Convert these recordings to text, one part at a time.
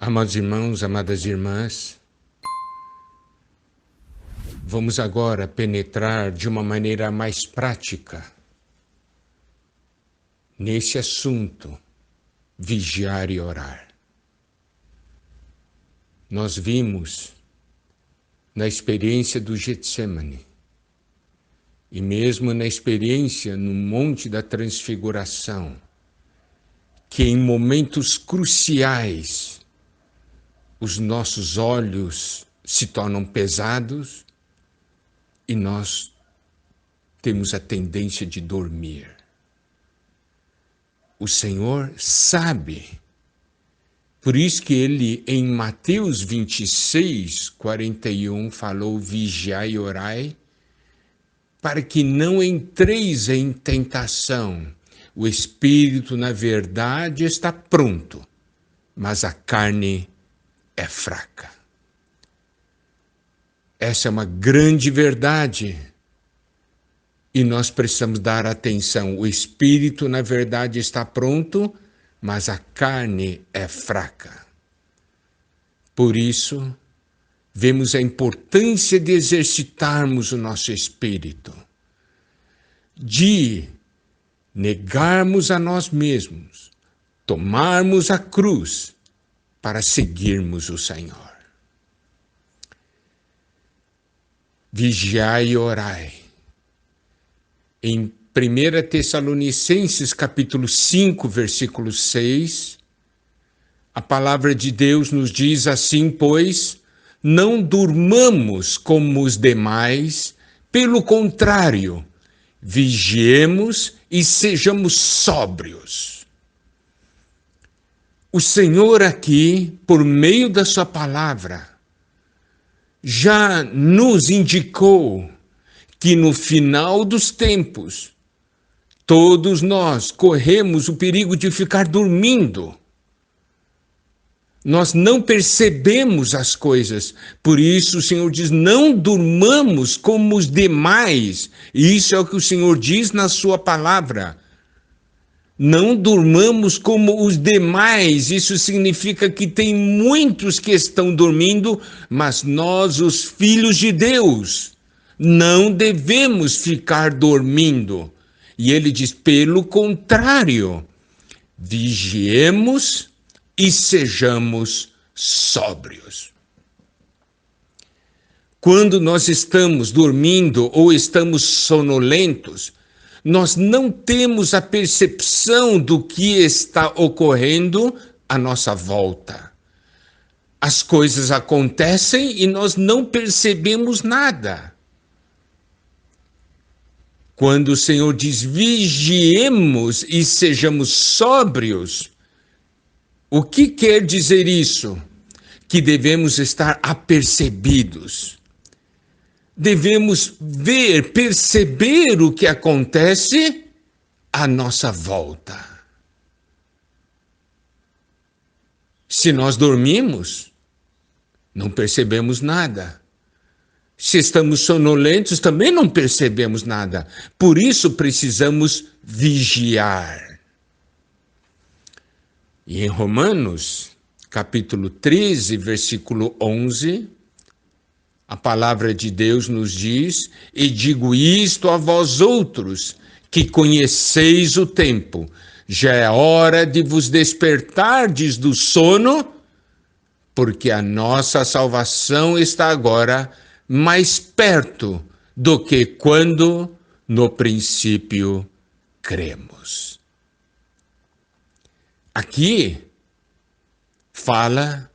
Amados irmãos, amadas irmãs, vamos agora penetrar de uma maneira mais prática nesse assunto, vigiar e orar. Nós vimos na experiência do Getsemane e mesmo na experiência no Monte da Transfiguração, que em momentos cruciais os nossos olhos se tornam pesados e nós temos a tendência de dormir. O Senhor sabe. Por isso que ele, em Mateus 26, 41, falou: vigiai e orai, para que não entreis em tentação. O espírito, na verdade, está pronto, mas a carne é fraca. Essa é uma grande verdade e nós precisamos dar atenção. O espírito, na verdade, está pronto, mas a carne é fraca. Por isso, vemos a importância de exercitarmos o nosso espírito, de negarmos a nós mesmos, tomarmos a cruz para seguirmos o Senhor. Vigiai e orai. Em 1 Tessalonicenses capítulo 5, versículo 6, a palavra de Deus nos diz assim: pois não durmamos como os demais, pelo contrário, vigiemos e sejamos sóbrios. O Senhor aqui, por meio da sua palavra, já nos indicou que no final dos tempos, todos nós corremos o perigo de ficar dormindo. Nós não percebemos as coisas. Por isso o Senhor diz: não durmamos como os demais. E isso é o que o Senhor diz na sua palavra. Não durmamos como os demais. Isso significa que tem muitos que estão dormindo, mas nós, os filhos de Deus, não devemos ficar dormindo. E ele diz: pelo contrário, vigiemos e sejamos sóbrios. Quando nós estamos dormindo ou estamos sonolentos, nós não temos a percepção do que está ocorrendo à nossa volta. As coisas acontecem e nós não percebemos nada. Quando o Senhor diz vigiemos e sejamos sóbrios, o que quer dizer isso? Que devemos estar apercebidos. Devemos ver, perceber o que acontece à nossa volta. Se nós dormimos, não percebemos nada. Se estamos sonolentos, também não percebemos nada. Por isso precisamos vigiar. E em Romanos, capítulo 13, versículo 11, a palavra de Deus nos diz: e digo isto a vós outros, que conheceis o tempo, já é hora de vos despertardes do sono, porque a nossa salvação está agora mais perto do que quando no princípio cremos. Aqui fala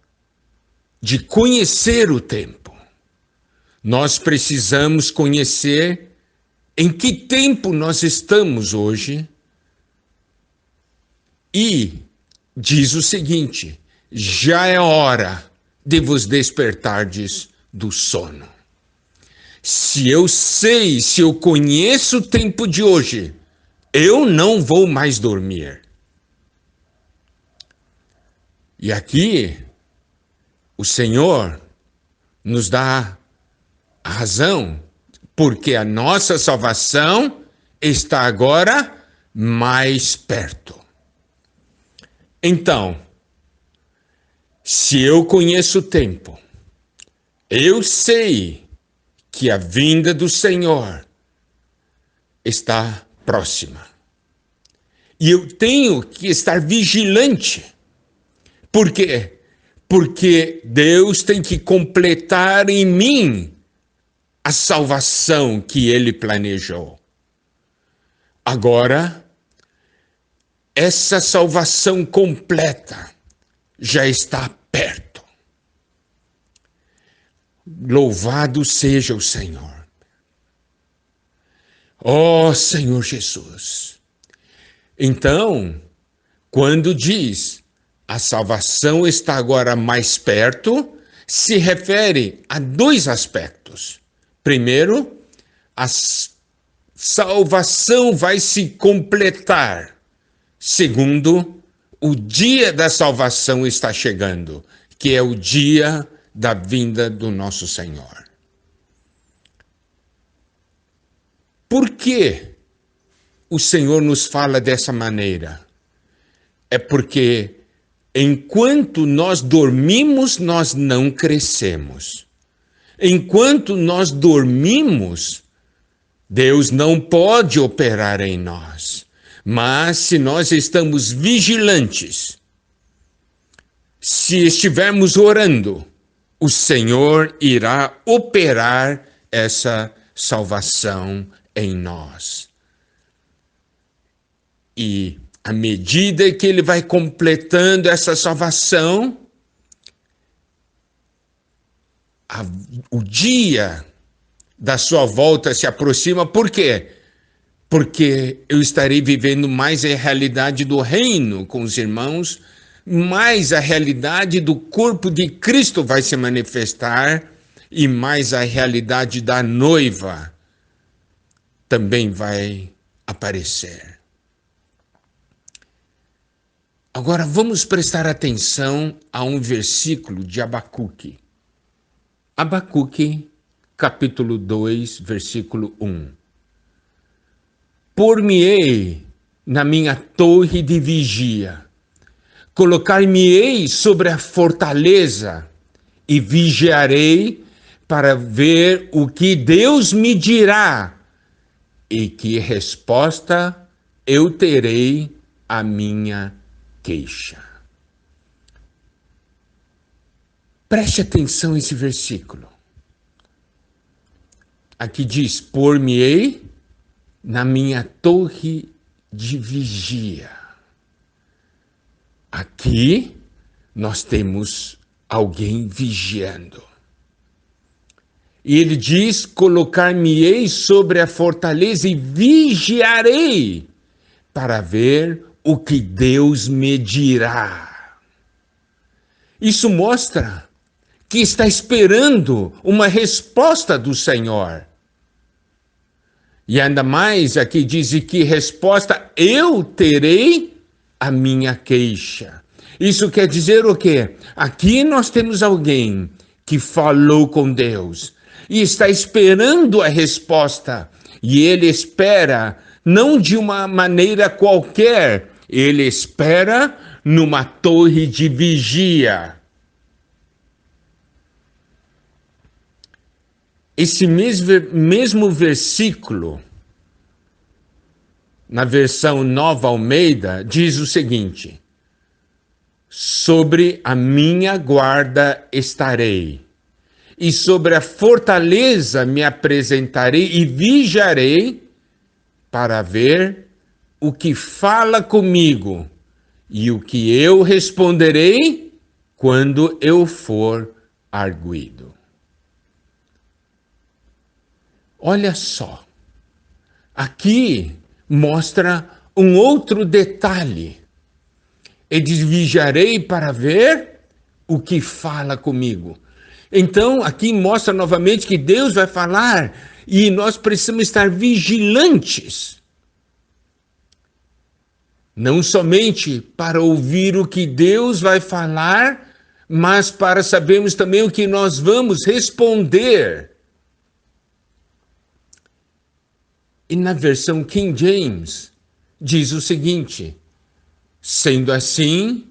de conhecer o tempo. Nós precisamos conhecer em que tempo nós estamos hoje. E diz o seguinte: já é hora de vos despertardes do sono. Se eu sei, se eu conheço o tempo de hoje, eu não vou mais dormir. E aqui, o Senhor nos dá a razão, porque a nossa salvação está agora mais perto. Então, Se eu conheço o tempo, eu sei que a vinda do Senhor está próxima. E eu tenho que estar vigilante. Por quê? Porque Deus tem que completar em mim a salvação que Ele planejou. Agora, essa salvação completa já está perto. Louvado seja o Senhor. Ó Senhor Jesus. Então, quando diz a salvação está agora mais perto, se refere a dois aspectos. Primeiro, a salvação vai se completar. Segundo, o dia da salvação está chegando, que é o dia da vinda do nosso Senhor. Por que o Senhor nos fala dessa maneira? É porque enquanto nós dormimos, nós não crescemos. Enquanto nós dormimos, Deus não pode operar em nós. Mas se nós estamos vigilantes, se estivermos orando, o Senhor irá operar essa salvação em nós. E à medida que Ele vai completando essa salvação, o dia da sua volta se aproxima. Por quê? Porque eu estarei vivendo mais a realidade do reino com os irmãos, mais a realidade do corpo de Cristo vai se manifestar e mais a realidade da noiva também vai aparecer. Agora vamos prestar atenção a um versículo de Abacuque. Abacuque, capítulo 2, versículo 1. Por-me-ei na minha torre de vigia, colocar-me-ei sobre a fortaleza e vigiarei para ver o que Deus me dirá e que resposta eu terei à minha queixa. Preste atenção nesse versículo. Aqui diz, por-me-ei na minha torre de vigia. Aqui nós temos alguém vigiando. E ele diz, colocar-me-ei sobre a fortaleza e vigiarei para ver o que Deus me dirá. Isso mostra que está esperando uma resposta do Senhor. E ainda mais aqui diz que resposta eu terei a minha queixa. Isso quer dizer o quê? Aqui nós temos alguém que falou com Deus e está esperando a resposta. E ele espera não de uma maneira qualquer, ele espera numa torre de vigia. Esse mesmo versículo, na versão Nova Almeida, diz o seguinte: sobre a minha guarda estarei, e sobre a fortaleza me apresentarei e vigiarei para ver o que fala comigo e o que eu responderei quando eu for arguido. Olha só, aqui mostra um outro detalhe. Ele diz, vigiarei para ver o que fala comigo. Então, aqui mostra novamente que Deus vai falar e nós precisamos estar vigilantes. Não somente para ouvir o que Deus vai falar, mas para sabermos também o que nós vamos responder. E na versão King James, diz o seguinte: sendo assim,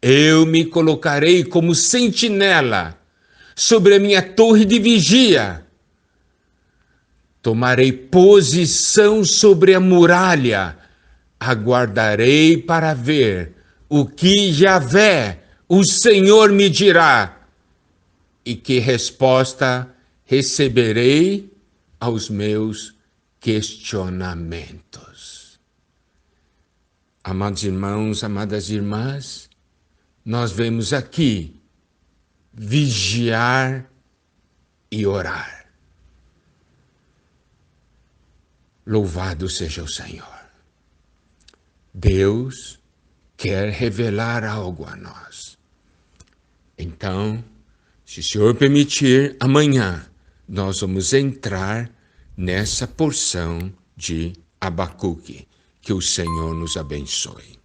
Eu me colocarei como sentinela sobre a minha torre de vigia. Tomarei posição sobre a muralha. Aguardarei para ver o que Yahvé, o Senhor, me dirá. E que resposta receberei aos meus questionamentos. Amados irmãos, amadas irmãs, nós vemos aqui vigiar e orar. Louvado seja o Senhor. Deus quer revelar algo a nós. Então, se o Senhor permitir, amanhã nós vamos entrar nessa porção de Abacuque. Que o Senhor nos abençoe.